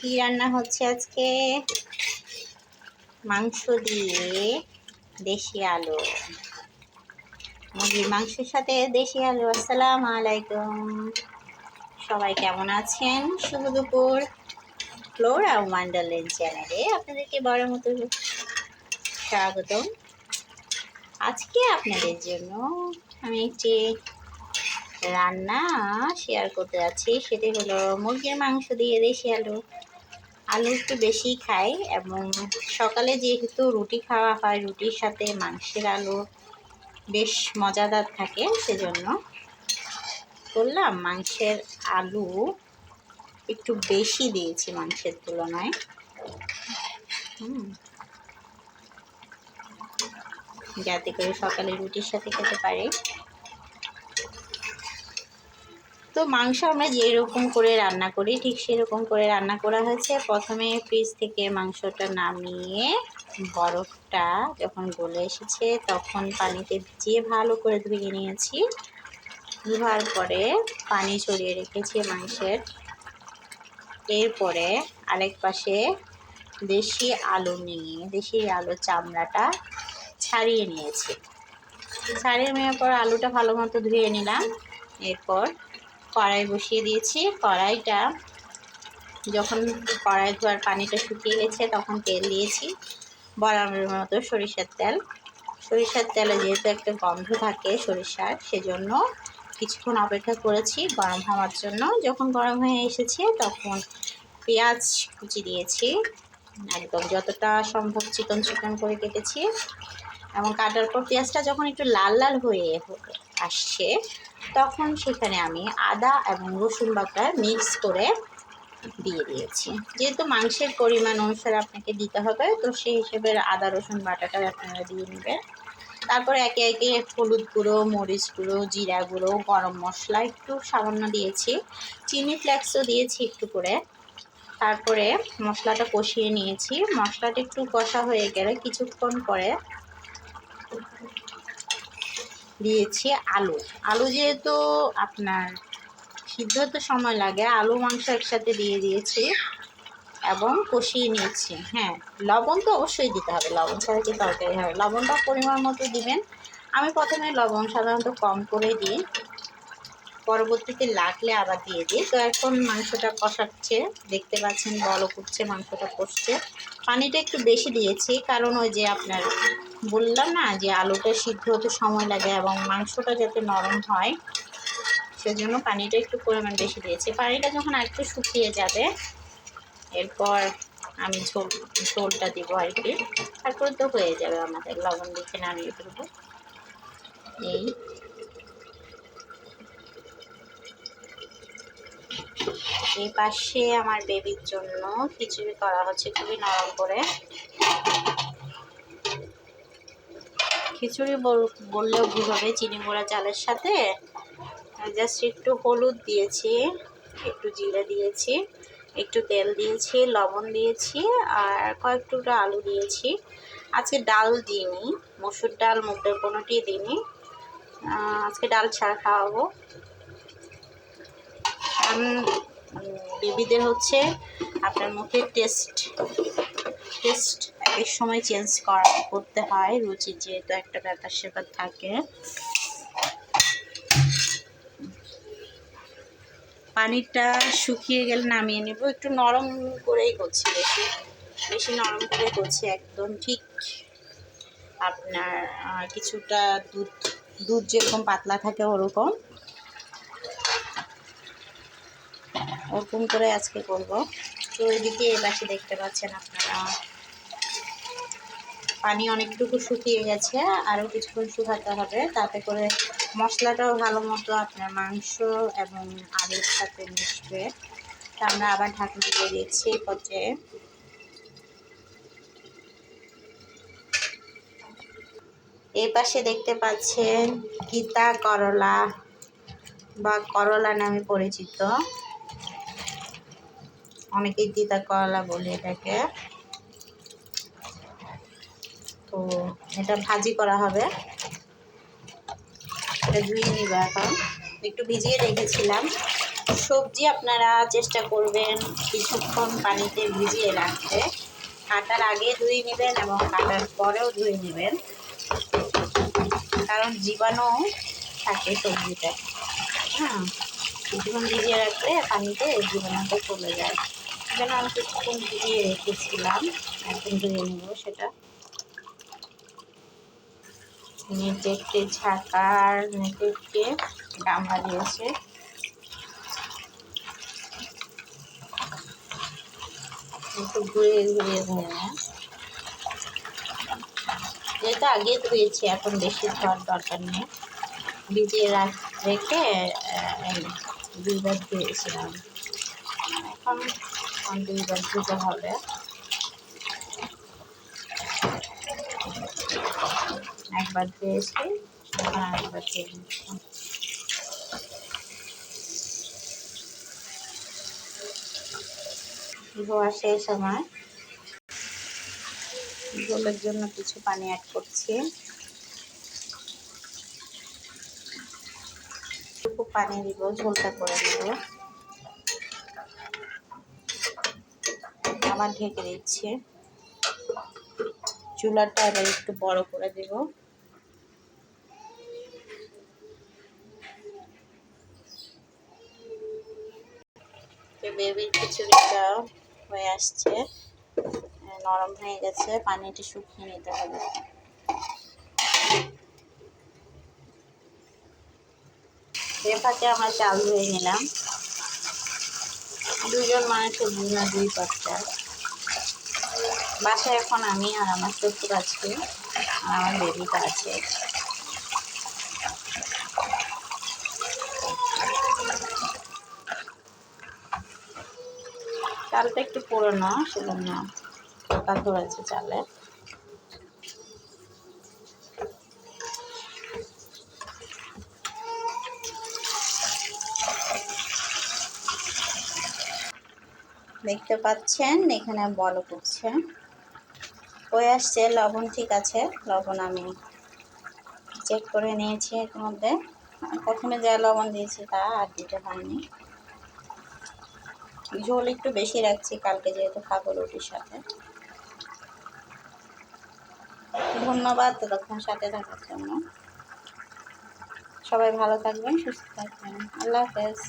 কি রান্না হচ্ছে আজকে? মাংস দিয়ে দেশি আলু, মুরগির মাংসের সাথে দেশি আলু। আসসালামু আলাইকুম, সবাই কেমন আছেন? শুভ দুপুর। ফ্লোরা ওয়ান্ডারল্যান্ড চ্যানেলে আপনাদেরকে বড় মতো স্বাগতম। আজকে আপনাদের জন্য আমি একটি রান্না শেয়ার করতে যাচ্ছি, সেটি হলো মুরগির মাংস দিয়ে দেশি আলু। আলু একটু বেশি খাই এবং সকালে যেহেতু রুটি খাওয়া হয়, রুটির সাথে মাংসের আলু বেশ মজাদার থাকে, সেজন্য করলাম মাংসের আলু একটু বেশি দিয়েছি মাংসের তুলনায়। যাতে করে সকালে রুটির সাথে খেতে পারে। তো মাংস আমরা যেরকম করে রান্না করি ঠিক সেরকম করে রান্না করা হয়েছে। প্রথমে ফ্রিজ থেকে মাংসটা নামিয়ে বরফটা যখন গলে এসেছে তখন পানিতে ভিজিয়ে ভালো করে ধুয়ে নিয়েছি। ধোয়ার পরে পানি ছড়িয়ে রেখেছি মাংসের। এরপরে আরেক পাশে দেশি আলু নিয়ে দেশি আলুর চামড়াটা ছাড়িয়ে নিয়েছি। ছাড়িয়ে নেওয়ার পর আলুটা ভালো মতো ধুয়ে নিলাম। এরপর কড়াই বসিয়ে দিয়েছি। কড়াইটা যখন কড়াই ধোয়ার পানিটা শুকিয়ে গেছে তখন তেল দিয়েছি, বরাবরের মতো সরিষার তেল। সরিষার তেলে যেহেতু একটা গন্ধ থাকে সরিষার, সেজন্য কিছুক্ষণ অপেক্ষা করেছি গরম হওয়ার জন্য। যখন গরম হয়ে এসেছে তখন পেঁয়াজ কুচি দিয়েছি, একদম যতটা সম্ভব চিকন চিকন করে কেটেছি। এবং কাটার পর পেঁয়াজটা যখন একটু লাল লাল হয়ে আসছে তখন সেখানে আমি আদা এবং রসুন বাটা মিক্স করে দিয়ে দিয়েছি। যেহেতু মাংসের পরিমাণ অনুসারে আপনাকে দিতে হবে, তো সেই হিসেবে আদা রসুন বাটাটা আপনারা দিয়ে নেবেন। তারপরে একে একে হলুদ গুঁড়ো, মরিচ গুঁড়ো, জিরা গুঁড়ো, গরম মশলা একটু সামান্য দিয়েছি, চিনি ফ্লেক্সও দিয়েছি একটু করে। তারপরে মশলাটা কষিয়ে নিয়েছি। মশলাটা একটু কষা হয়ে গেলে কিছুক্ষণ পরে দিয়েছি আলু। আলু যেহেতু আপনার সিদ্ধ হতে সময় লাগে, আলু মাংস একসাথে দিয়ে দিয়েছি এবং কষিয়ে নিয়েছি। হ্যাঁ, লবণ তো অবশ্যই দিতে হবে, লবণ ছাড়া কি তরকারি হবে? লবণটা পরিমাণ মতো দিবেন। আমি প্রথমে লবণ সাধারণত কম করে দিই, পরবর্তীতে লাগলে আবার দিয়ে দিই। তো এখন মাংসটা কষাচ্ছে, দেখতে পাচ্ছেন বলক উঠছে, মাংসটা কষছে। পানিটা একটু বেশি দিয়েছি কারণ ওই যে আপনার বললাম না যে আলুটা সিদ্ধ হতে সময় লাগে এবং মাংসটা যাতে নরম হয়, সেজন্য পানিটা একটু পরিমাণ বেশি দিয়েছি। পানিটা যখন একটু শুকিয়ে যাবে এরপর আমি ঝোলটা দিব আর কি। তারপরে তো হয়ে যাবে আমাদের, লবণ দেখে নামিয়ে ফেলবো। এই পাশে আমার বেবির জন্য খিচুড়ি করা হচ্ছে খুবই নরম করে। খিচুড়ি বললেও ভুল হবে, চিনি গুঁড়া চালের সাথে জাস্ট একটু হলুদ দিয়েছি, একটু জিরা দিয়েছি, একটু তেল দিয়েছি, লবণ দিয়েছি আর কয়েক টুকরো আলু দিয়েছি। আজকে ডাল দিইনি, মসুর ডাল মুগ ডাল কোনোটি দিইনি, আজকে ডাল ছাড়া খাওয়াবো। বেবিদের হচ্ছে আপনার মুখের টেস্ট এক সময় চেঞ্জ করতে হয়, রুচির যেহেতু একটা ব্যাপার স্যাপার থাকে। পানিটা শুকিয়ে গেলে নামিয়ে নেব। একটু নরম করেই করছি, বেশি নরম করে করছি, একদম ঠিক আপনার কিছুটা দুধ যেরকম পাতলা থাকে ওরকম করে আজকে করব। তো এদিকে এ পাশে দেখতে পাচ্ছেন আপনারা পানি অনেকটুকু শুকিয়ে গেছে, আরও কিছুক্ষণ শুকাতে হবে, তাতে করে মশলাটাও ভালো মতো আপনার মাংস এবং আলুর সাথে মিশবে। তা আমরা আবার ঢাকনা দিয়ে দিচ্ছি। পর্যায়ে এই পাশে দেখতে পাচ্ছেন তিতা করলা বা করলা নামে পরিচিত, অনেকেই তিতা করলা বলে এটাকে। তো এটা ভাজি করা হবে, এটা ধুয়ে নিব। এখন একটু ভিজিয়ে রেখেছিলাম, সবজি আপনারা চেষ্টা করবেন কিছুক্ষণ পানিতে ভিজিয়ে রাখতে। কাটার আগে ধুয়ে নেবেন এবং কাটার পরেও ধুয়ে নেবেন, কারণ জীবাণু থাকে সবজিতে। কিছুক্ষণ ভিজিয়ে রাখলে পানিতে জীবাণুটা চলে যায়। যেন আমি কিছুক্ষণ ভিজিয়ে রেখেছিলাম, এখন ধুয়ে নেব সেটা। নেটে ঝাঁকার নেটে গামলা দিয়েছে, একটু ঘুরিয়ে ঘুরিয়ে ধুয়ে নেয়। যেহেতু আগে ধুয়েছি এখন বেশি ধোয়ার দরকার নেই। ভিজিয়ে রেখে 2বার ধুয়েছিলাম, এখন 2বার ধুতে হবে। একবার ধুয়েছি, এখন আরেকবার ধুয়ে নিচ্ছি। ধোয়া শেষ আমার। ঝোলের জন্য কিছু পানি অ্যাড করছি। একটু পানি দিব, ঝোলটা করে দেব। আবার ঢেকে দিচ্ছি। চুলাটা এবার একটু বড় করে দেব। বেবির খিচুড়িটা হয়ে আসছে, নরম হয়ে গেছে, পানিটা শুকিয়ে নিতে হবে। এ ফাঁকে আমরা চাল ধুয়ে নিলাম। 2জন মানুষের জন্য 2 পাট চাল। বাসায় এখন আমি আর আমার শ্বশুর আছি আর আমার বেবিটা আছে। চালটা একটু পুরোনো, সেজন্য পোকা ধরেছে চালে। দেখতে পাচ্ছেন এখানে বলক উঠছে, হয়ে আসছে। লবণ ঠিক আছে, লবণ আমি চেক করে নিয়েছি। এর মধ্যে প্রথমে যা লবণ দিয়েছি তা আর দিতে হয়নি। ঝোল একটু বেশি রাখছি কালকে যেহেতু খাবো রুটির সাথে। ধন্যবাদ ততক্ষণ সাথে থাকার জন্য। সবাই ভালো থাকবেন, সুস্থ থাকবেন। আল্লাহ হাফেজ।